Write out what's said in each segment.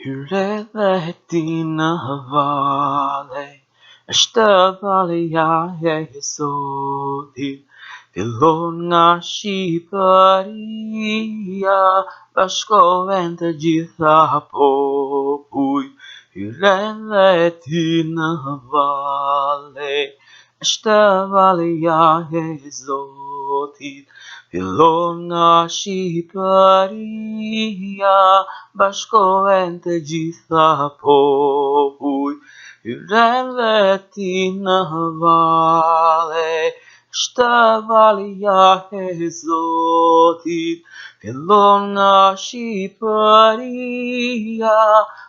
Hyrë dhe ti në vale, është valja e Zotit, fillon nga Shqipëria, bashkohen të gjitha popuj. Hyrë dhe ti në vale, është valja e Zotit, fillon nga Shqipëria, bashkohen të gjitha popuj. Hyrë dhe ti në vale, është valja e Zotit, fillon nga Shqipëria,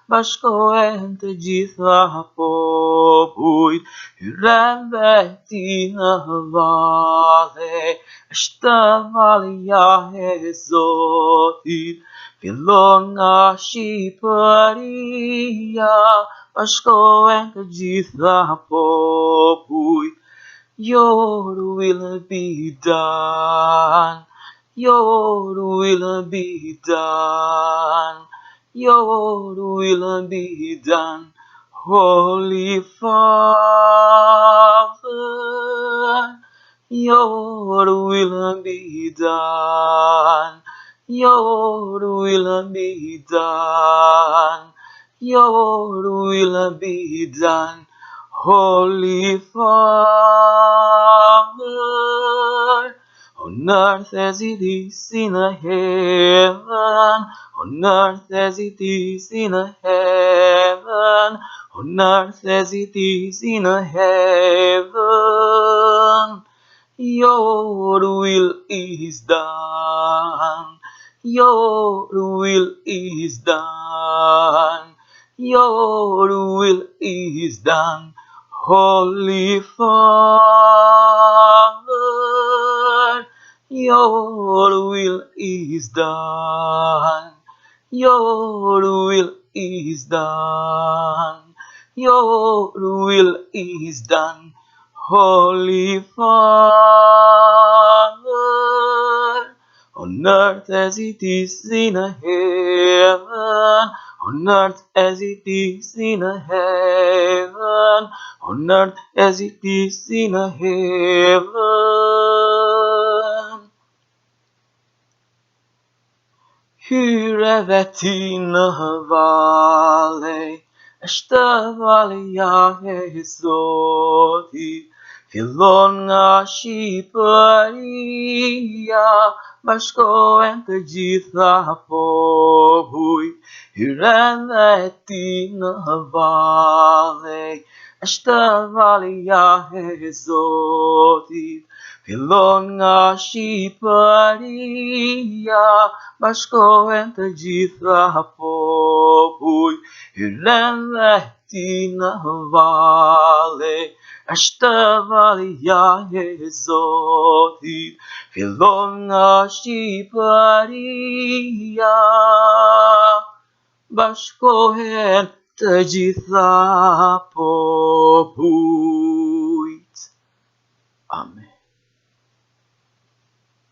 bashkohen të gjitha popuj. Hyrë dhe ti në vale, është valja e Zotit, fillon nga Shqipëria, bashkohen të gjitha popuj. Your will be done, your will be done, your will be done, Holy Father. Your will be done, your will be done, your will be done, Holy Father. On earth as it is in heaven, on earth as it is in heaven, on earth as it is in heaven. Your will is done, your will is done, your will is done, Holy Father. Your will is done, your will is done, your will is done, Holy Father. On earth as it is in heaven, on earth as it is in heaven, on earth as it is in heaven. Hyrë dhe ti në vale, është valja e Zotit, fillon nga Shqipëria, bashkohen të gjitha popuj. Hyrë dhe ti në vale, është valja e Zotit, fillon nga Shqipëria, bashkohen të gjitha popuj. Hyrë dhe ti në vale, është valja e Zotit, fillon nga Shqipëria, bashkohen të gjitha popujt. Amen.